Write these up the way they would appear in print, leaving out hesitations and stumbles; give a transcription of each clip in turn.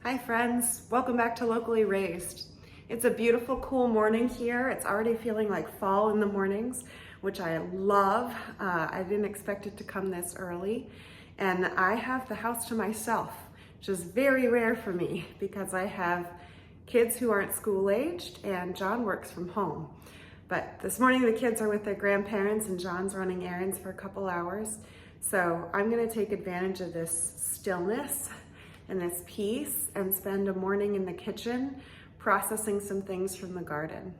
Hi friends, welcome back to Locally Raised. It's a beautiful, cool morning here. It's already feeling like fall in the mornings, which I love. I didn't expect it to come this early. And I have the house to myself, which is very rare for me because I have kids who aren't school-aged and John works from home. But this morning the kids are with their grandparents and John's running errands for a couple hours. So I'm gonna take advantage of this stillness and this peace and spend a morning in the kitchen processing some things from the garden.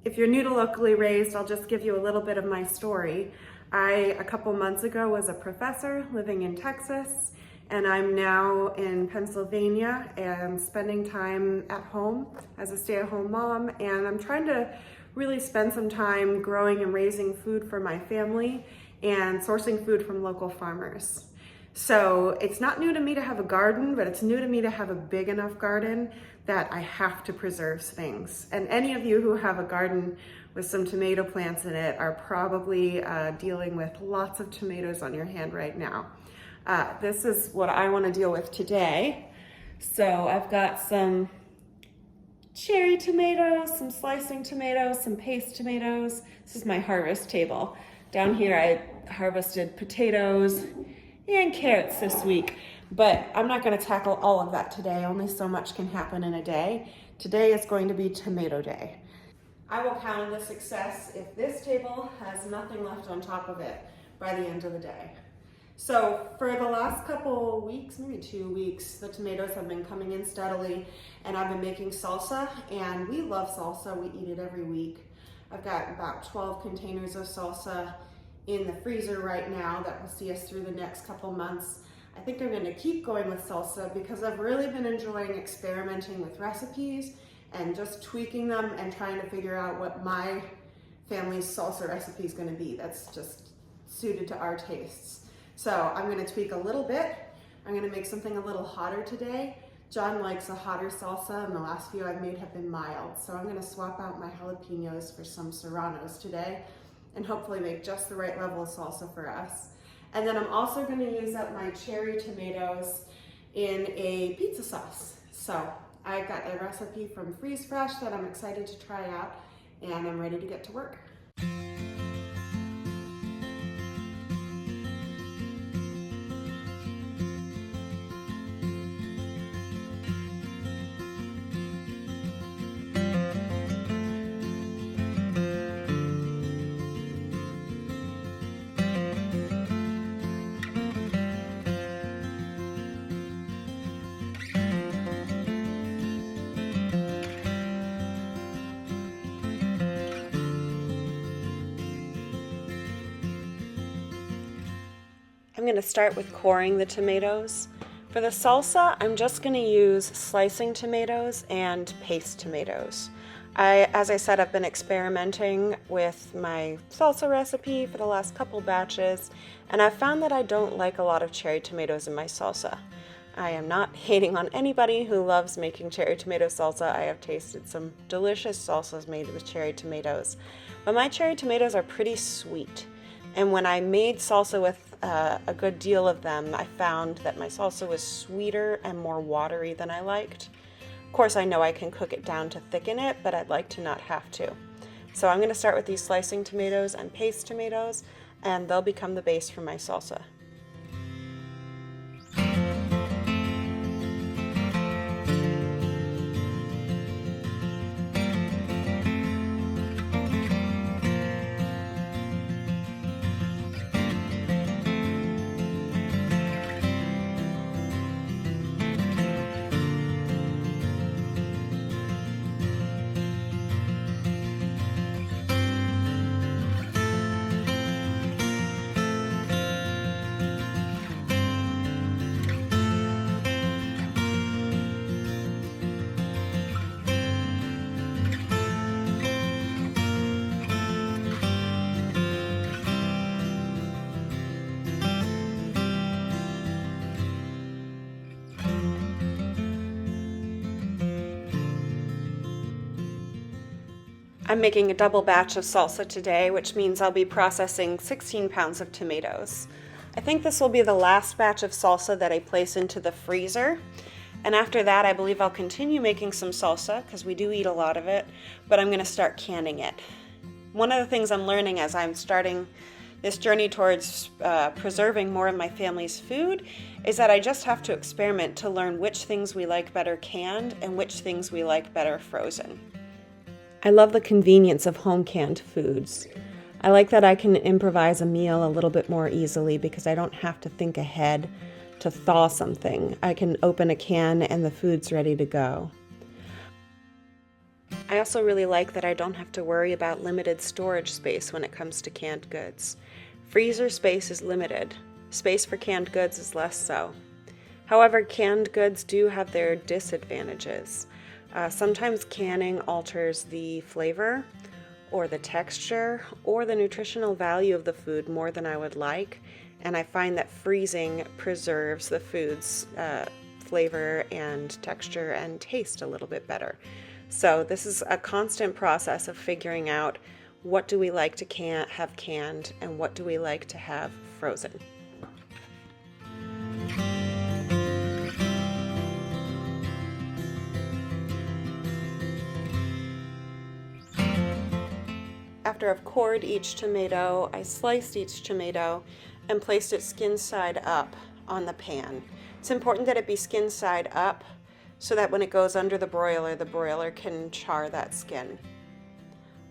If you're new to Locally Raised, I'll just give you a little bit of my story. A couple months ago, was a professor living in Texas, and I'm now in Pennsylvania and spending time at home as a stay-at-home mom, and I'm trying to really spend some time growing and raising food for my family and sourcing food from local farmers. So it's not new to me to have a garden, but it's new to me to have a big enough garden that I have to preserve things. And any of you who have a garden with some tomato plants in it are probably dealing with lots of tomatoes on your hand right now. This is what I want to deal with today. So I've got some cherry tomatoes, some slicing tomatoes, some paste tomatoes. This is my harvest table. Down here I harvested potatoes and carrots this week, but I'm not going to tackle all of that today. Only so much can happen in a day. Today is going to be tomato day. I will count it a success if this table has nothing left on top of it by the end of the day. So for the last couple weeks, maybe 2 weeks, the tomatoes have been coming in steadily, and I've been making salsa, and we love salsa. We eat it every week. I've got about 12 containers of salsa in the freezer right now that will see us through the next couple months. I think I'm going to keep going with salsa because I've really been enjoying experimenting with recipes and just tweaking them and trying to figure out what my family's salsa recipe is going to be that's just suited to our tastes. So I'm going to tweak a little bit. I'm going to make something a little hotter today. John likes a hotter salsa, and the last few I've made have been mild. So I'm going to swap out my jalapenos for some serranos today and hopefully make just the right level of salsa for us. And then I'm also going to use up my cherry tomatoes in a pizza sauce. So I've got a recipe from Freeze Fresh that I'm excited to try out, and I'm ready to get to work. I'm going to start with coring the tomatoes. For the salsa, I'm just going to use slicing tomatoes and paste tomatoes. As I said, I've been experimenting with my salsa recipe for the last couple batches, and I've found that I don't like a lot of cherry tomatoes in my salsa. I am not hating on anybody who loves making cherry tomato salsa. I have tasted some delicious salsas made with cherry tomatoes, but my cherry tomatoes are pretty sweet. And when I made salsa with a good deal of them, I found that my salsa was sweeter and more watery than I liked. Of course, I know I can cook it down to thicken it, but I'd like to not have to. So I'm going to start with these slicing tomatoes and paste tomatoes, and they'll become the base for my salsa. I'm making a double batch of salsa today, which means I'll be processing 16 pounds of tomatoes. I think this will be the last batch of salsa that I place into the freezer, And after that, I believe I'll continue making some salsa, because we do eat a lot of it, but I'm going to start canning it. One of the things I'm learning as I'm starting this journey towards preserving more of my family's food is that I just have to experiment to learn which things we like better canned and which things we like better frozen. I love the convenience of home canned foods. I like that I can improvise a meal a little bit more easily because I don't have to think ahead to thaw something. I can open a can and the food's ready to go. I also really like that I don't have to worry about limited storage space when it comes to canned goods. Freezer space is limited. Space for canned goods is less so. However, canned goods do have their disadvantages. Sometimes canning alters the flavor or the texture or the nutritional value of the food more than I would like, and I find that freezing preserves the food's flavor and texture and taste a little bit better. So this is a constant process of figuring out what do we like to have canned and what do we like to have frozen. After I've cored each tomato, I sliced each tomato and placed it skin side up on the pan. It's important that it be skin side up so that when it goes under the broiler can char that skin.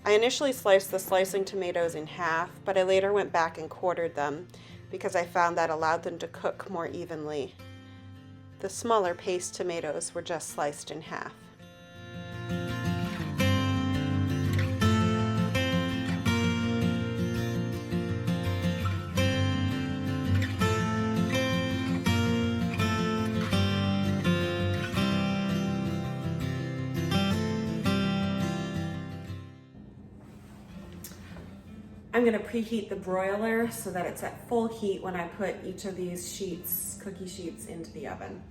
I initially sliced the slicing tomatoes in half, but I later went back and quartered them because I found that allowed them to cook more evenly. The smaller paste tomatoes were just sliced in half. I'm going to preheat the broiler so that it's at full heat when I put each of these cookie sheets into the oven.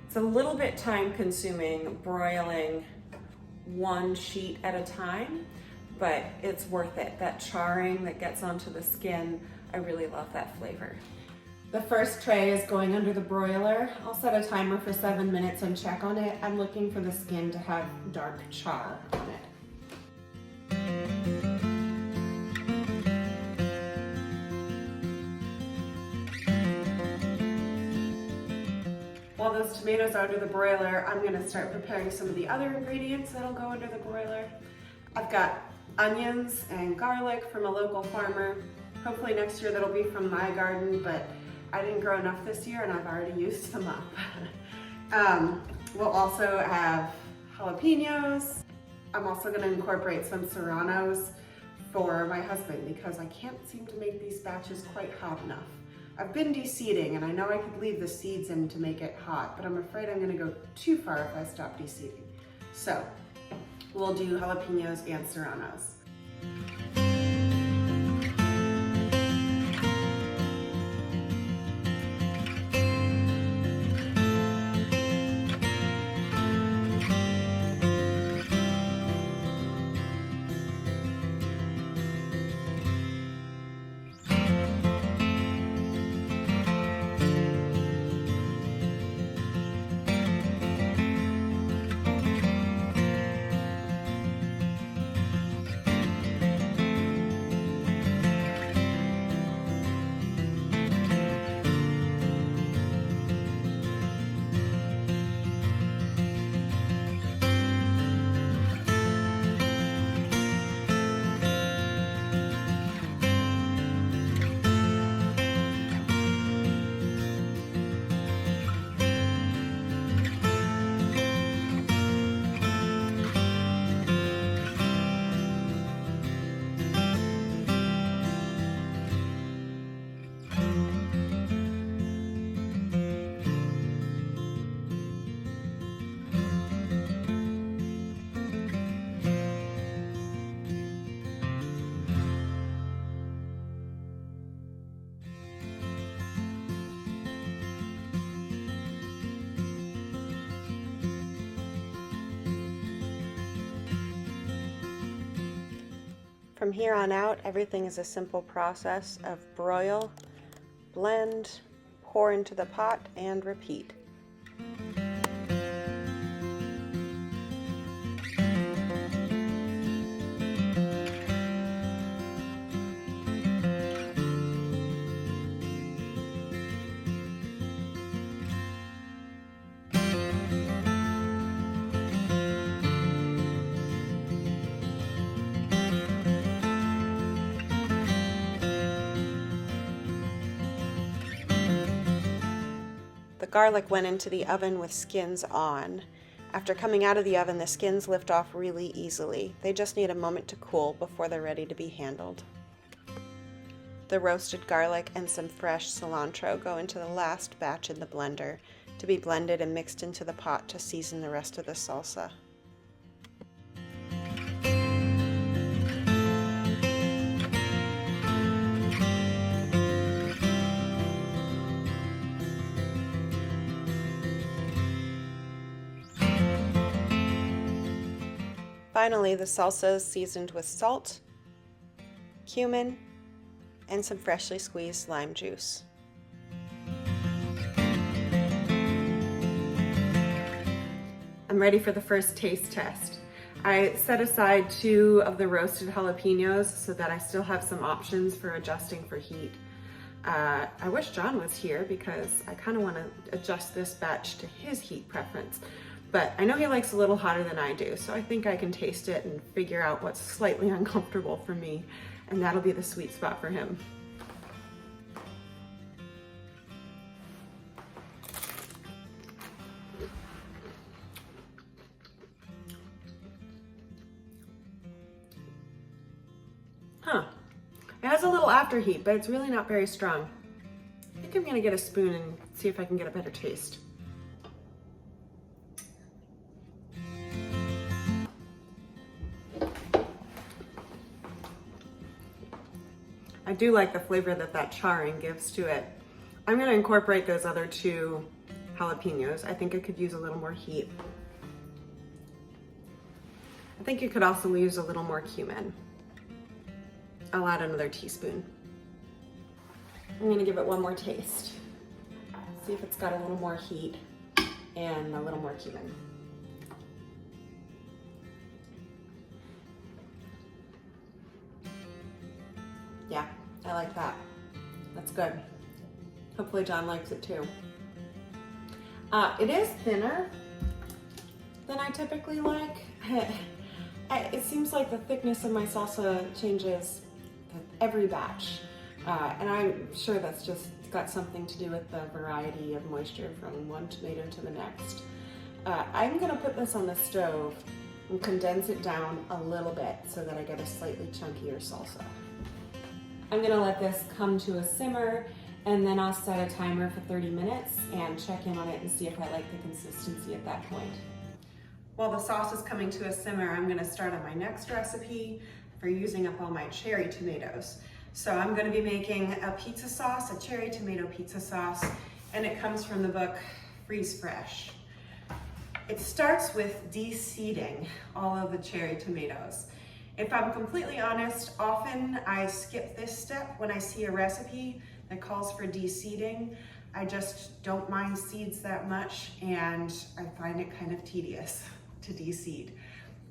It's a little bit time consuming broiling one sheet at a time, but it's worth it. That charring that gets onto the skin, I really love that flavor. The first tray is going under the broiler. I'll set a timer for 7 minutes and check on it. I'm looking for the skin to have dark char on it. While those tomatoes are under the broiler, I'm going to start preparing some of the other ingredients that'll go under the broiler. I've got onions and garlic from a local farmer. Hopefully next year that'll be from my garden, but I didn't grow enough this year and I've already used them up. We'll also have jalapenos. I'm also going to incorporate some serranos for my husband because I can't seem to make these batches quite hot enough. I've been de-seeding and I know I could leave the seeds in to make it hot, but I'm afraid I'm going to go too far if I stop de-seeding. So we'll do jalapenos and serranos. From here on out, everything is a simple process of broil, blend, pour into the pot, and repeat. The garlic went into the oven with skins on. After coming out of the oven, the skins lift off really easily. They just need a moment to cool before they're ready to be handled. The roasted garlic and some fresh cilantro go into the last batch in the blender to be blended and mixed into the pot to season the rest of the salsa. Finally, the salsa is seasoned with salt, cumin, and some freshly squeezed lime juice. I'm ready for the first taste test. I set aside 2 of the roasted jalapenos so that I still have some options for adjusting for heat. I wish John was here because I kind of want to adjust this batch to his heat preference. But I know he likes a little hotter than I do, so I think I can taste it and figure out what's slightly uncomfortable for me, and that'll be the sweet spot for him. It has a little after heat, but it's really not very strong. I think I'm gonna get a spoon and see if I can get a better taste. I do like the flavor that charring gives to it. I'm gonna incorporate those other 2 jalapenos. I think it could use a little more heat. I think you could also use a little more cumin. I'll add another teaspoon. I'm gonna give it one more taste. See if it's got a little more heat and a little more cumin. Yeah, I like that. That's good. Hopefully John likes it too. It is thinner than I typically like. It seems like the thickness of my salsa changes every batch. And I'm sure that's just got something to do with the variety of moisture from one tomato to the next. I'm gonna put this on the stove and condense it down a little bit so that I get a slightly chunkier salsa. I'm gonna let this come to a simmer, and then I'll set a timer for 30 minutes and check in on it and see if I like the consistency at that point. While the sauce is coming to a simmer, I'm gonna start on my next recipe for using up all my cherry tomatoes. So I'm gonna be making a pizza sauce, a cherry tomato pizza sauce, and it comes from the book Freeze Fresh. It starts with de-seeding all of the cherry tomatoes. If I'm completely honest, often I skip this step when I see a recipe that calls for de-seeding. I just don't mind seeds that much, and I find it kind of tedious to de-seed.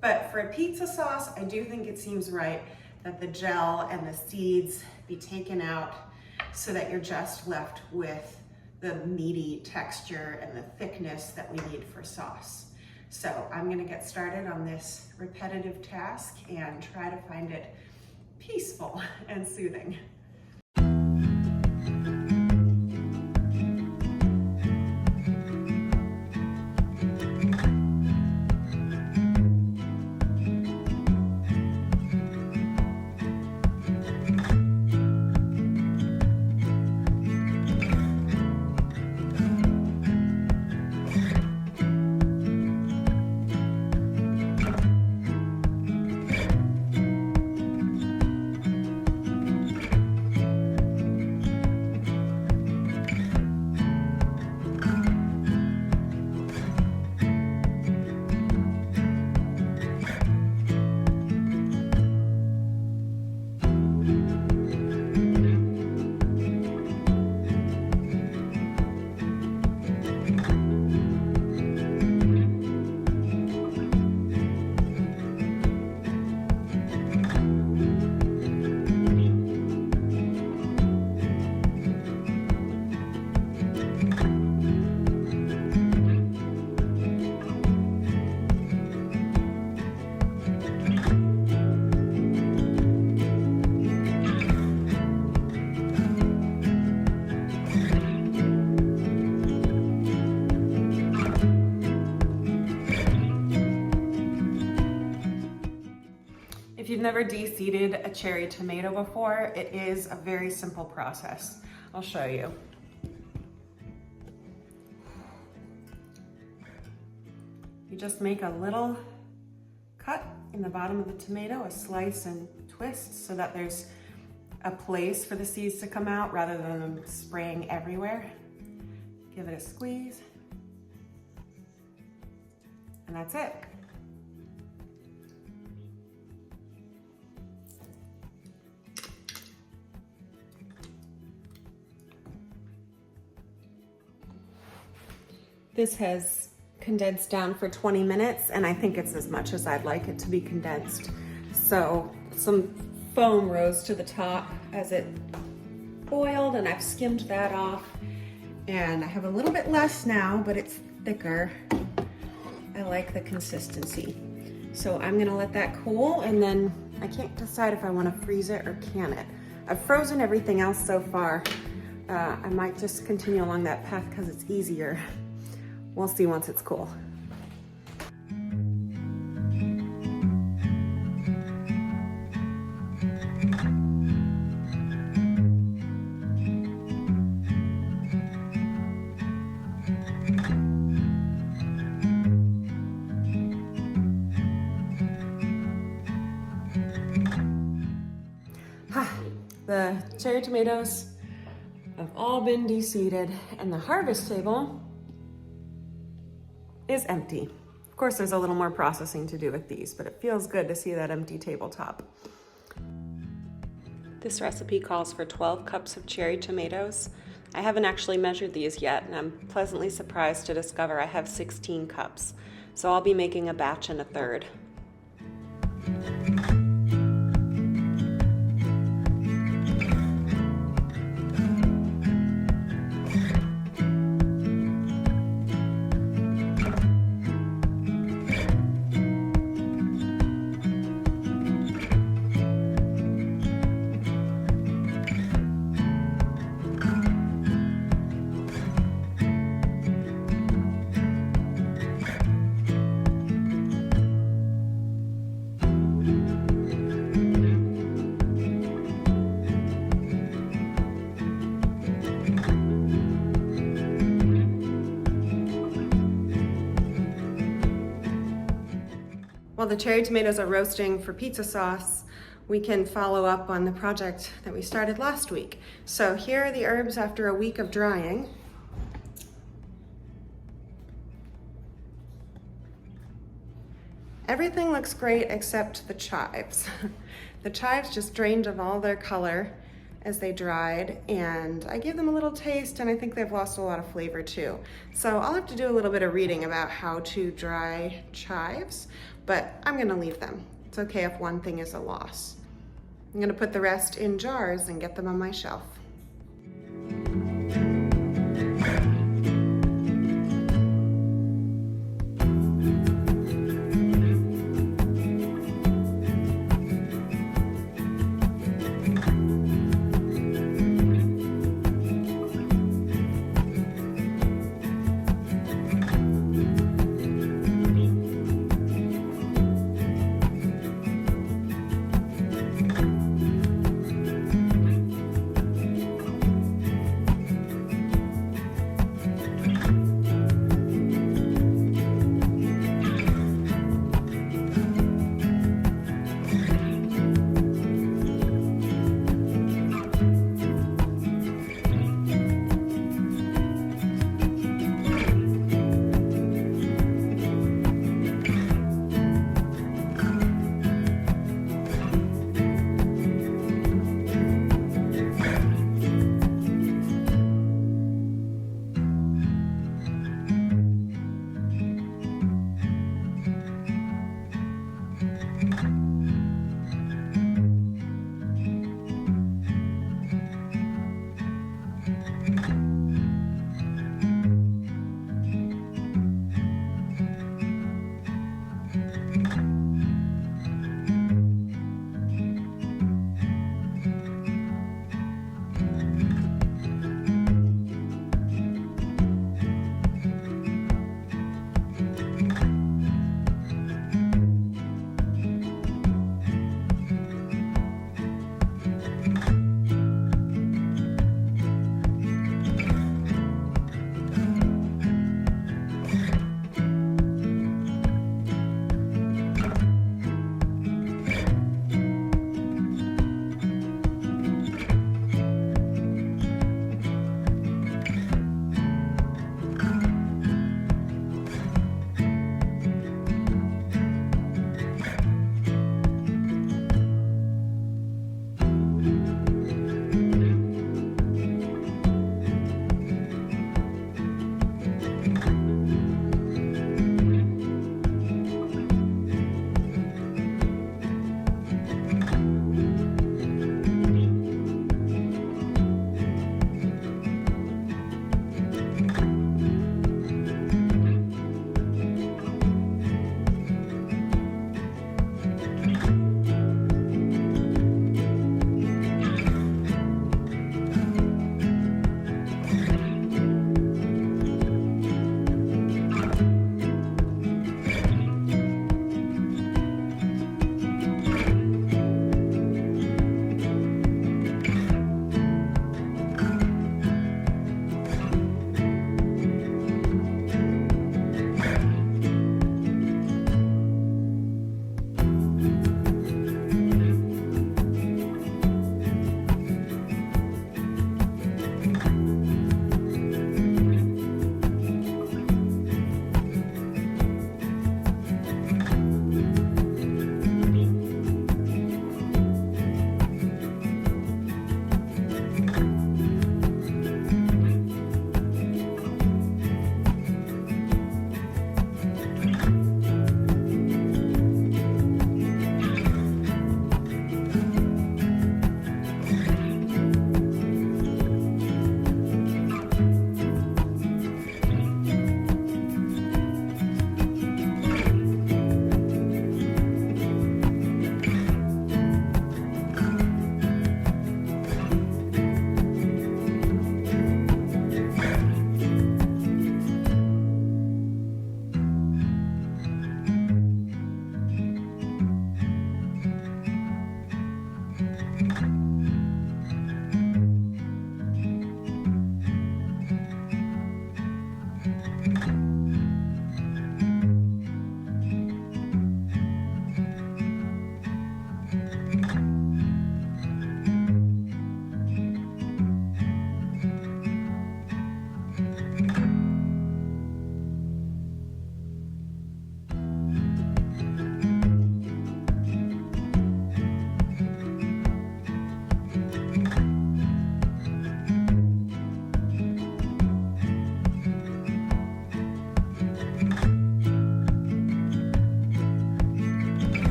But for a pizza sauce, I do think it seems right that the gel and the seeds be taken out so that you're just left with the meaty texture and the thickness that we need for sauce. So I'm gonna get started on this repetitive task and try to find it peaceful and soothing. you've never de-seeded a cherry tomato before, it is a very simple process. I'll show you. You just make a little cut in the bottom of the tomato, a slice and twist so that there's a place for the seeds to come out rather than them spraying everywhere. Give it a squeeze, and that's it. This has condensed down for 20 minutes, and I think it's as much as I'd like it to be condensed. So some foam rose to the top as it boiled, and I've skimmed that off. And I have a little bit less now, but it's thicker. I like the consistency. So I'm gonna let that cool, and then I can't decide if I wanna freeze it or can it. I've frozen everything else so far. I might just continue along that path because it's easier. We'll see once it's cool. The cherry tomatoes have all been de-seeded, and the harvest table is empty. Of course, there's a little more processing to do with these, but it feels good to see that empty tabletop. This recipe calls for 12 cups of cherry tomatoes. I haven't actually measured these yet, and I'm pleasantly surprised to discover I have 16 cups. So I'll be making a batch and a third. While the cherry tomatoes are roasting for pizza sauce, we can follow up on the project that we started last week. So here are the herbs after a week of drying. Everything looks great except the chives. The chives just drained of all their color as they dried, and I gave them a little taste, and I think they've lost a lot of flavor too. So I'll have to do a little bit of reading about how to dry chives, but I'm gonna leave them. It's okay if one thing is a loss. I'm gonna put the rest in jars and get them on my shelf.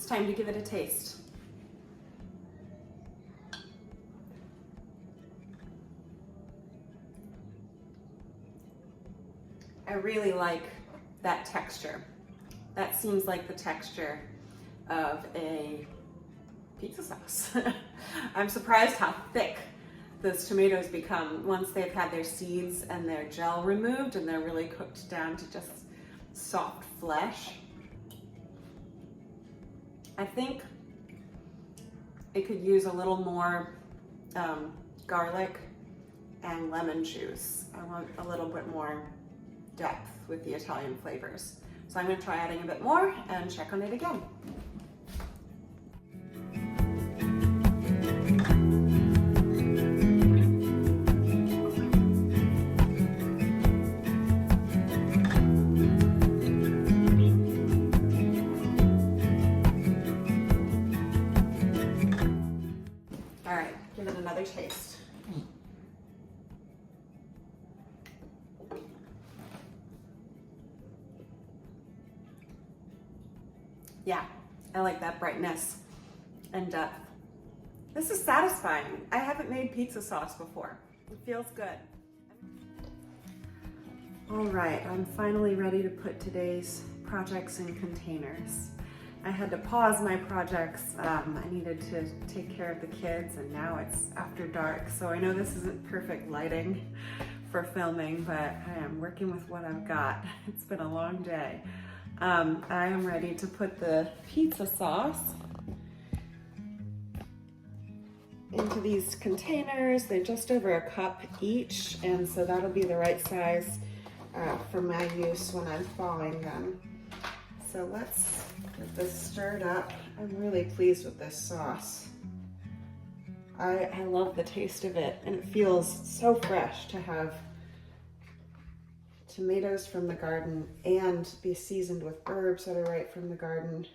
time to give it a taste. I really like that texture. That seems like the texture of a pizza sauce. I'm surprised how thick those tomatoes become once they've had their seeds and their gel removed and they're really cooked down to just soft flesh. I think it could use a little more garlic and lemon juice. I want a little bit more depth with the Italian flavors. So I'm going to try adding a bit more and check on it again. All right, give it another taste. Yeah, I like that brightness and depth. This is satisfying. I haven't made pizza sauce before. It feels good. All right, I'm finally ready to put today's projects in containers. I had to pause my projects. I needed to take care of the kids, and now it's after dark. So I know this isn't perfect lighting for filming, but I am working with what I've got. It's been a long day. I am ready to put the pizza sauce into these containers. They're just over a cup each, and so that'll be the right size for my use when I'm thawing them. So let's get this stirred up. I'm really pleased with this sauce. I love the taste of it, and it feels so fresh to have tomatoes from the garden and be seasoned with herbs that are right from the garden.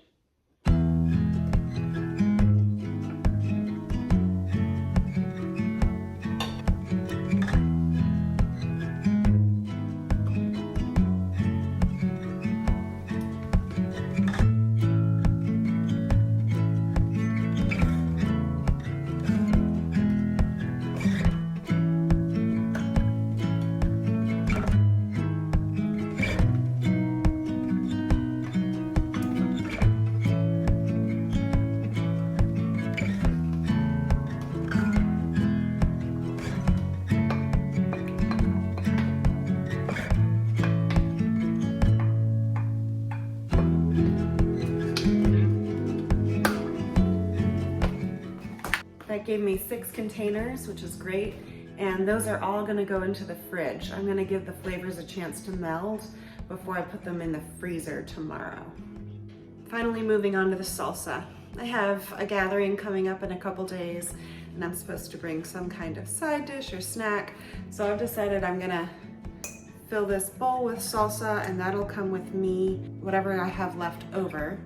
That gave me 6 containers, which is great. And those are all gonna go into the fridge. I'm gonna give the flavors a chance to meld before I put them in the freezer tomorrow. Finally moving on to the salsa. I have a gathering coming up in a couple days, and I'm supposed to bring some kind of side dish or snack. So I've decided I'm gonna fill this bowl with salsa, and that'll come with me. Whatever I have left over,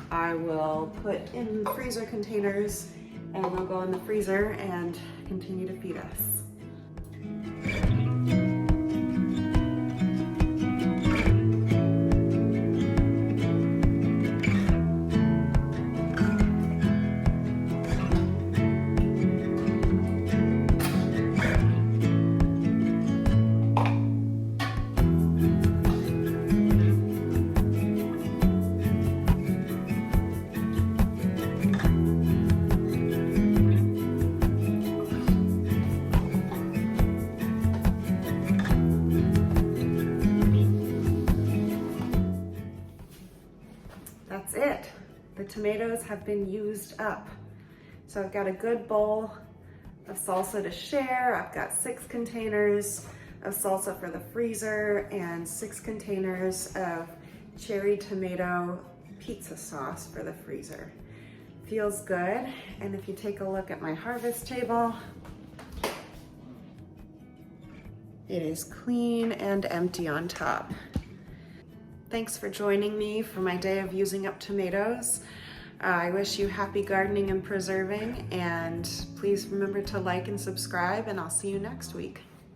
I will put in freezer containers, and they'll go in the freezer and continue to feed us. That's it. The tomatoes have been used up. So I've got a good bowl of salsa to share. I've got 6 containers of salsa for the freezer and 6 containers of cherry tomato pizza sauce for the freezer. Feels good. And if you take a look at my harvest table, it is clean and empty on top. Thanks for joining me for my day of using up tomatoes. I wish you happy gardening and preserving, and please remember to like and subscribe, and I'll see you next week.